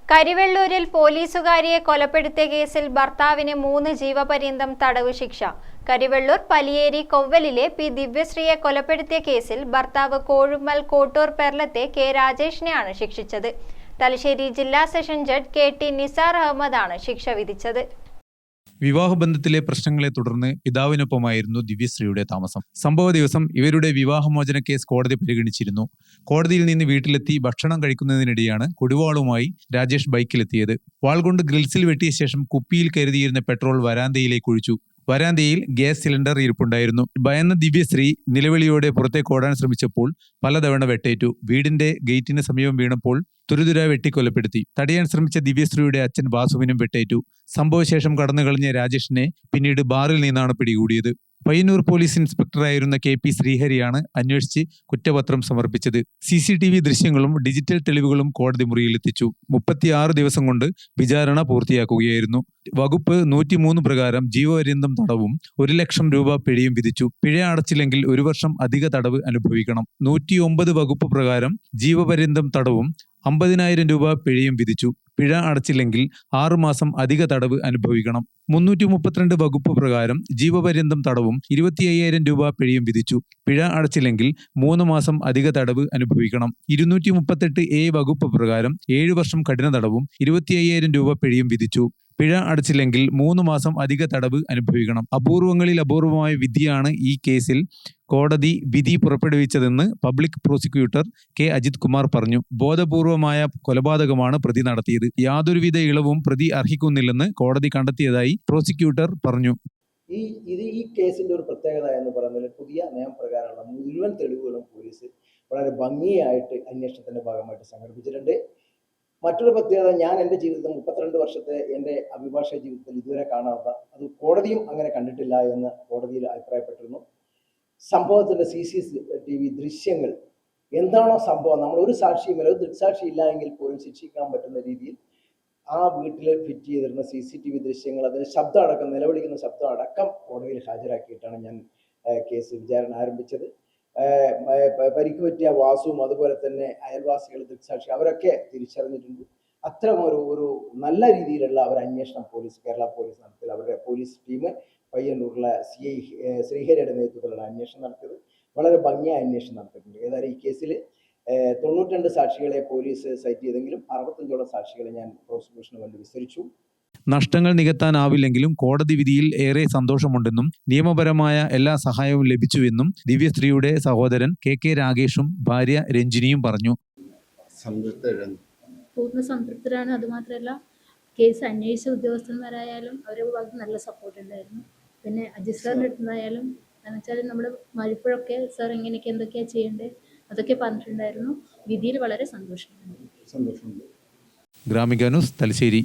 കരിവെള്ളൂരിൽ പോലീസുകാരിയെ കൊലപ്പെടുത്തിയ കേസിൽ ഭർത്താവിന് 3 ജീവപര്യന്തം തടവ് ശിക്ഷ. കരിവെള്ളൂർ പലിയേരി കൊവ്വലിലെ പി ദിവ്യശ്രീയെ കൊലപ്പെടുത്തിയ കേസിൽ ഭർത്താവ് കോഴുമ്മൽ കോട്ടൂർ പെർലത്തെ കെ രാജേഷിനെയാണ് ശിക്ഷിച്ചത്. തലശ്ശേരി ജില്ലാ സെഷൻ ജഡ്ജ് കെ.ടി. നിസാർ അഹമ്മദാണ് ശിക്ഷ വിധിച്ചത്. വിവാഹബന്ധത്തിലെ പ്രശ്നങ്ങളെ തുടർന്ന് പിതാവിനൊപ്പമായിരുന്നു ദിവ്യശ്രീയുടെ താമസം. സംഭവ ദിവസം ഇവരുടെ വിവാഹമോചന കേസ് കോടതി പരിഗണിച്ചിരുന്നു. കോടതിയിൽ നിന്ന് വീട്ടിലെത്തി ഭക്ഷണം കഴിക്കുന്നതിനിടെയാണ് കൊടുവാളുമായി രാജേഷ് ബൈക്കിലെത്തിയത്. വാൾ കൊണ്ട് ഗ്രിൽസിൽ വെട്ടിയ ശേഷം കുപ്പിയിൽ കരുതിയിരുന്ന പെട്രോൾ വരാന്തയിലേക്ക് ഒഴിച്ചു. വരാന്തയിൽ ഗ്യാസ് സിലിണ്ടർ ഇരിപ്പുണ്ടായിരുന്നു. ഭയന്ന ദിവ്യശ്രീ നിലവിളിയോടെ പുറത്തേക്ക് ഓടാൻ ശ്രമിച്ചപ്പോൾ പലതവണ വെട്ടേറ്റു. വീടിന്റെ ഗേറ്റിന് സമീപം വീണപ്പോൾ തുരുതുര വെട്ടിക്കൊലപ്പെടുത്തി. തടയാൻ ശ്രമിച്ച ദിവ്യശ്രീയുടെ അച്ഛൻ വാസുവിനും വെട്ടേറ്റു. സംഭവശേഷം കടന്നുകളഞ്ഞ രാജേഷിനെ പിന്നീട് ബാറിൽ നിന്നാണ് പിടികൂടിയത്. പയ്യന്നൂർ പോലീസ് ഇൻസ്പെക്ടറായിരുന്ന കെ.പി. ശ്രീഹരിയാണ് അന്വേഷിച്ച് കുറ്റപത്രം സമർപ്പിച്ചത്. CCTV ദൃശ്യങ്ങളും ഡിജിറ്റൽ തെളിവുകളും കോടതി മുറിയിലെത്തിച്ചു. 36 ദിവസം കൊണ്ട് വിചാരണ പൂർത്തിയാക്കുകയായിരുന്നു. വകുപ്പ് 103 പ്രകാരം ജീവപര്യന്തം തടവും 1 ലക്ഷം രൂപ പിഴയും വിധിച്ചു. പിഴ അടച്ചില്ലെങ്കിൽ 1 വർഷം അധിക തടവ് അനുഭവിക്കണം. 109 വകുപ്പ് പ്രകാരം ജീവപര്യന്തം തടവും 50,000 രൂപ പിഴയും വിധിച്ചു. പിഴ അടച്ചില്ലെങ്കിൽ 6 മാസം അധിക തടവ് അനുഭവിക്കണം. 332 വകുപ്പ് പ്രകാരം ജീവപര്യന്തം തടവും 25,000 രൂപ പിഴയും വിധിച്ചു. പിഴ അടച്ചില്ലെങ്കിൽ 3 മാസം അധിക തടവ് അനുഭവിക്കണം. 238A വകുപ്പ് പ്രകാരം 7 വർഷം കഠിന തടവും 25,000 രൂപ പിഴയും വിധിച്ചു. പിഴ അടച്ചില്ലെങ്കിൽ 3 മാസം അധിക തടവ് അനുഭവിക്കണം. അപൂർവങ്ങളിൽ അപൂർവമായ വിധിയാണ് ഈ കേസിൽ കോടതി വിധി പുറപ്പെടുവിച്ചതെന്ന് public prosecutor K. Ajith Kumar പറഞ്ഞു. ബോധപൂർവമായ കൊലപാതകമാണ് പ്രതി നടത്തിയത്. യാതൊരുവിധ ഇളവും പ്രതി അർഹിക്കുന്നില്ലെന്ന് കോടതി കണ്ടെത്തിയതായി പ്രോസിക്യൂട്ടർ പറഞ്ഞു. ഈ കേസിന്റെ ഒരു പ്രത്യേകത എന്ന് പറയുന്നത് പുതിയ നിയമപ്രകാരമുള്ള മുഴുവൻ തെളിവുകളും പോലീസ് വളരെ ഭംഗിയായിട്ട് അന്വേഷണത്തിന്റെ ഭാഗമായിട്ട് സംഘടിപ്പിച്ചിട്ടുണ്ട്. മറ്റൊരു പ്രത്യേകത, ഞാൻ എൻ്റെ ജീവിതത്തിൽ 32 വർഷത്തെ എൻ്റെ അഭിഭാഷക ജീവിതത്തിൽ ഇതുവരെ കാണാത്ത, അത് കോടതിയും അങ്ങനെ കണ്ടിട്ടില്ല എന്ന് കോടതിയിൽ അഭിപ്രായപ്പെട്ടിരുന്നു. സംഭവത്തിൻ്റെ CCTV ദൃശ്യങ്ങൾ എന്താണോ സംഭവം, നമ്മൾ ഒരു സാക്ഷിയുമില്ല, ഒരു ദൃക്സാക്ഷി ഇല്ല എങ്കിൽ പോലും ശിക്ഷിക്കാൻ പറ്റുന്ന രീതിയിൽ ആ വീട്ടിൽ ഫിറ്റ് ചെയ്തിരുന്ന CCTV ദൃശ്യങ്ങൾ, അതിന് ശബ്ദം അടക്കം, നിലവിളിക്കുന്ന ശബ്ദം അടക്കം കോടതിയിൽ ഹാജരാക്കിയിട്ടാണ് ഞാൻ കേസ് വിചാരണ ആരംഭിച്ചത്. പരിക്ക് പറ്റിയ വാസുവും അതുപോലെ തന്നെ അയൽവാസികൾ, ദൃക്സാക്ഷി, അവരൊക്കെ തിരിച്ചറിഞ്ഞിട്ടുണ്ട്. അത്തരം ഒരു നല്ല രീതിയിലുള്ള ഒരു അന്വേഷണം കേരള പോലീസ് നടത്തിയത്. അവരുടെ പോലീസ് ടീം പയ്യന്നൂരിലെ CI ശ്രീഹരിയുടെ നേതൃത്വത്തിലുള്ള അന്വേഷണം നടത്തിയത്. വളരെ ഭംഗിയായ അന്വേഷണം നടത്തിയിട്ടുണ്ട്. ഏതായാലും ഈ കേസിൽ 92 സാക്ഷികളെ പോലീസ് സൈറ്റ് ചെയ്തെങ്കിലും 65ഓളം സാക്ഷികളെ ഞാൻ പ്രോസിക്യൂഷന് വേണ്ടി വിസ്തരിച്ചു. നഷ്ടങ്ങൾ നികത്താനാവില്ലെങ്കിലും കോടതി വിധിയിൽ ഏറെ സന്തോഷമുണ്ടെന്നും നിയമപരമായ എല്ലാ സഹായവും ലഭിച്ചുവെന്നും ദിവ്യശ്രീയുടെ സഹോദരൻ കെ. രാഗേഷും ഭാര്യ രഞ്ജിനിയും പറഞ്ഞു. പൂർണ്ണ സംതൃപ്തരാണ്. അതുമാത്രമല്ല, കേസ് അന്വേഷിച്ച ഉദ്യോഗസ്ഥന്മാരായാലും അവരുടെ ഭാഗത്ത് നല്ല സപ്പോർട്ട് ഉണ്ടായിരുന്നു. പിന്നെ അജിത് സാറിൻ്റെ അടുത്തുനിന്നായാലും, കാരണം വെച്ചാൽ നമ്മുടെ മരിപ്പോഴൊക്കെ സാർ എങ്ങനെയൊക്കെ എന്തൊക്കെയാണ് ചെയ്യേണ്ടത് അതൊക്കെ പറഞ്ഞിട്ടുണ്ടായിരുന്നു. വിധിയിൽ വളരെ സന്തോഷമുണ്ട്. ഗ്രാമിക ന്യൂസ്, തലശ്ശേരി.